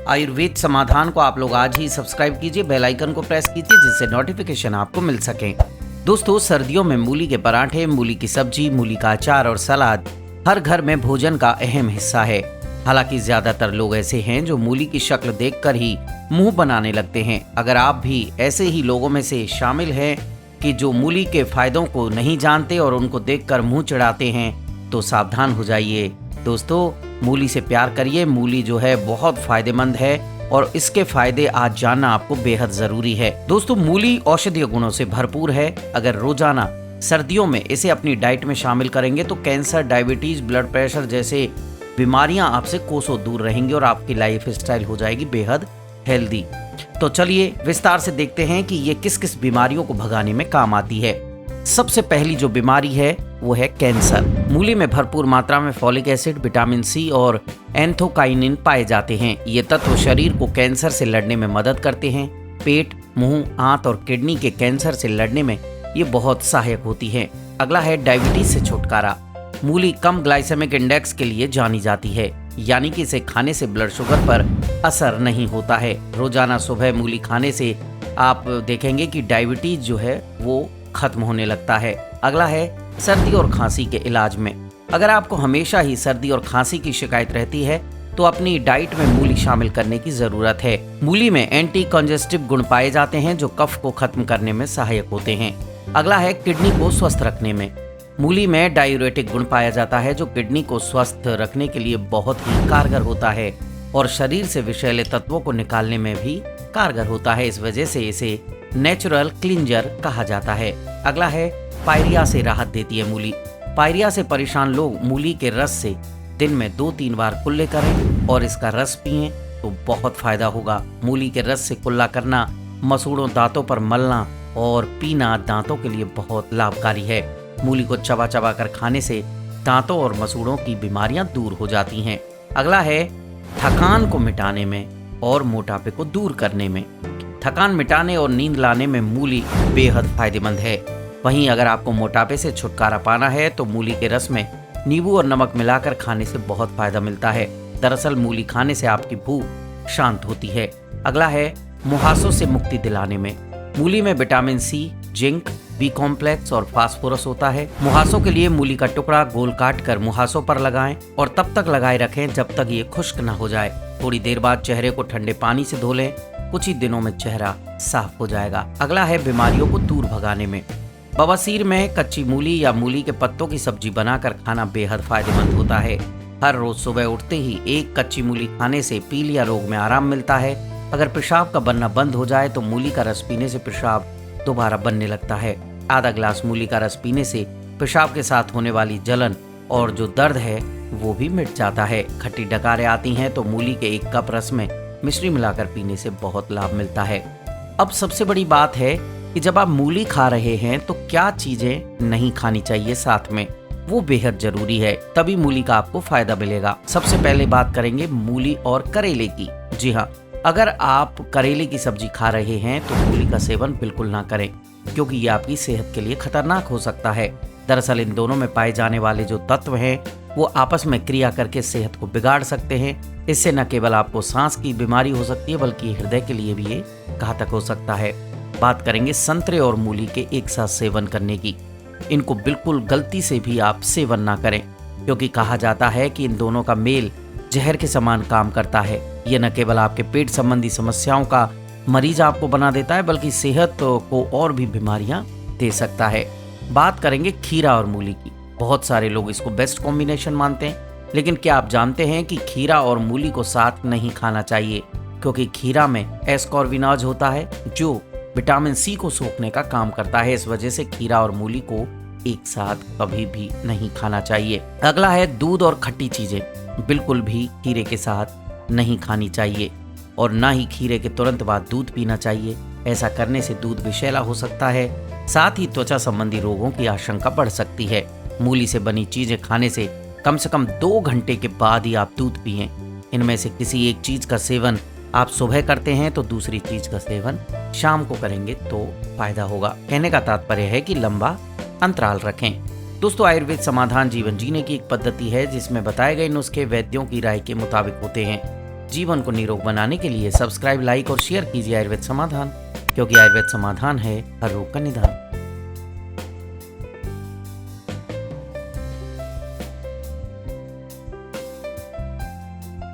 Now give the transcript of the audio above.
आयुर्वेद समाधान को आप लोग आज ही सब्सक्राइब कीजिए, बेल आइकन को प्रेस कीजिए जिससे नोटिफिकेशन आपको मिल सके। दोस्तों, सर्दियों में मूली के पराठे, मूली की सब्जी, मूली का अचार और सलाद हर घर में भोजन का अहम हिस्सा है। हालांकि ज्यादातर लोग ऐसे हैं जो मूली की शक्ल देखकर ही मुंह बनाने लगते हैं। अगर आप भी ऐसे ही लोगों में से शामिल हैं कि जो मूली के फायदों को नहीं जानते और उनको देखकर मुंह चिढ़ाते हैं, तो सावधान हो जाइए। दोस्तों, मूली से प्यार करिए। मूली जो है बहुत फायदेमंद है और इसके फायदे आज जानना आपको बेहद जरूरी है। दोस्तों, मूली औषधीय गुणों से भरपूर है। अगर रोजाना सर्दियों में इसे अपनी डाइट में शामिल करेंगे तो कैंसर, डायबिटीज, ब्लड प्रेशर जैसे बीमारियां आपसे कोसों दूर रहेंगी और आपकी लाइफ स्टाइल हो जाएगी बेहद हेल्दी। तो चलिए विस्तार से देखते हैं कि ये किस किस बीमारियों को भगाने में काम आती है। सबसे पहली जो बीमारी है वो है कैंसर। मूली में भरपूर मात्रा में फॉलिक एसिड, विटामिन सी और एंथोकाइनिन पाए जाते हैं। ये तत्व शरीर को कैंसर से लड़ने में मदद करते हैं। पेट, मुंह, आंत और किडनी के कैंसर से लड़ने में ये बहुत सहायक होती है। अगला है डायबिटीज से छुटकारा। मूली कम ग्लाइसेमिक इंडेक्स के लिए जानी जाती है, यानी कि इसे खाने से ब्लड शुगर पर असर नहीं होता है। रोजाना सुबह मूली खाने से आप देखेंगे कि डायबिटीज जो है वो खत्म होने लगता है। अगला है सर्दी और खांसी के इलाज में। अगर आपको हमेशा ही सर्दी और खांसी की शिकायत रहती है तो अपनी डाइट में मूली शामिल करने की जरूरत है। मूली में एंटी कंजेस्टिव गुण पाए जाते हैं जो कफ को खत्म करने में सहायक होते हैं। अगला है किडनी को स्वस्थ रखने में। मूली में डायूरेटिक गुण पाया जाता है जो किडनी को स्वस्थ रखने के लिए बहुत ही कारगर होता है और शरीर से विषैले तत्वों को निकालने में भी कारगर होता है। इस वजह से इसे नेचुरल क्लींजर कहा जाता है। अगला है पायरिया से राहत देती है मूली। पायरिया से परेशान लोग मूली के रस से दिन में 2-3 बार कुल्ले करें और इसका रस पिएं तो बहुत फायदा होगा। मूली के रस से कुल्ला करना, मसूड़ों दांतों पर मलना और पीना दांतों के लिए बहुत लाभकारी है। मूली को चबा चबा कर खाने से दांतों और मसूड़ों की बीमारियां दूर हो जाती हैं। अगला है थकान को मिटाने में और मोटापे को दूर करने में। थकान मिटाने और नींद लाने में मूली बेहद फायदेमंद है। वहीं अगर आपको मोटापे से छुटकारा पाना है तो मूली के रस में नींबू और नमक मिलाकर खाने से बहुत फायदा मिलता है। दरअसल मूली खाने से आपकी भूख शांत होती है। अगला है मुहासों से मुक्ति दिलाने में। मूली में vitamin C, zinc, B complex और फास्फोरस होता है। मुहासों के लिए मूली का टुकड़ा गोल काट कर मुहासों पर लगाएं और तब तक लगाए रखें जब तक ये खुश्क न हो जाए। थोड़ी देर बाद चेहरे को ठंडे पानी से धो लें। कुछ ही दिनों में चेहरा साफ हो जाएगा। अगला है बीमारियों को दूर भगाने में। बवासीर में कच्ची मूली या मूली के पत्तों की सब्जी बनाकर खाना बेहद फायदेमंद होता है। हर रोज सुबह उठते ही एक कच्ची मूली खाने से पीलिया रोग में आराम मिलता है। अगर पेशाब का बनना बंद हो जाए तो मूली का रस पीने से पेशाब दोबारा बनने लगता है। आधा ग्लास मूली का रस पीने से पेशाब के साथ होने वाली जलन और जो दर्द है वो भी मिट जाता है। खट्टी डकारें आती हैं तो मूली के 1 कप रस में मिश्री मिलाकर पीने से बहुत लाभ मिलता है। अब सबसे बड़ी बात है कि जब आप मूली खा रहे हैं तो क्या चीजें नहीं खानी चाहिए साथ में, वो बेहद जरूरी है। तभी मूली का आपको फायदा मिलेगा। सबसे पहले बात करेंगे मूली और करेले की। जी हाँ, अगर आप करेले की सब्जी खा रहे हैं तो मूली का सेवन बिल्कुल ना करें क्योंकि ये आपकी सेहत के लिए खतरनाक हो सकता है। दरअसल इन दोनों में पाए जाने वाले जो तत्व हैं वो आपस में क्रिया करके सेहत को बिगाड़ सकते हैं। इससे न केवल आपको सांस की बीमारी हो सकती है बल्कि हृदय के लिए भी ये घातक हो सकता है। बात करेंगे संतरे और मूली के एक साथ सेवन करने की। इनको बिल्कुल गलती से भी आप सेवन ना करें क्योंकि कहा जाता है कि इन दोनों का मेल जहर के समान काम करता है। ये न केवल आपके पेट संबंधी समस्याओं का मरीज आपको बना देता है बल्कि सेहत को और भी बीमारियां दे सकता है। बात करेंगे खीरा और मूली की। बहुत सारे लोग इसको बेस्ट कॉम्बिनेशन मानते हैं, लेकिन क्या आप जानते हैं कि खीरा और मूली को साथ नहीं खाना चाहिए क्योंकि खीरा में एस्कॉर्बिनोज होता है जो विटामिन सी को सोखने का काम करता है। इस वजह से खीरा और मूली को एक साथ कभी भी नहीं खाना चाहिए। अगला है दूध और खट्टी चीजें। बिल्कुल भी खीरे के साथ नहीं खानी चाहिए और ना ही खीरे के तुरंत बाद दूध पीना चाहिए। ऐसा करने से दूध विषैला हो सकता है, साथ ही त्वचा संबंधी रोगों की आशंका बढ़ सकती है। मूली से बनी चीजें खाने से कम 2 घंटे के बाद ही आप दूध पिएं। इनमें से किसी एक चीज का सेवन आप सुबह करते हैं तो दूसरी चीज का सेवन शाम को करेंगे तो फायदा होगा। कहने का तात्पर्य है कि लंबा अंतराल रखें। दोस्तों, आयुर्वेद समाधान जीवन जीने की एक पद्धति है जिसमें बताए गए नुस्खे वैद्यों की राय के मुताबिक होते हैं। जीवन को निरोग बनाने के लिए सब्सक्राइब, लाइक और शेयर कीजिए आयुर्वेद समाधान, क्योंकि आयुर्वेद समाधान है हर रोग का निदान।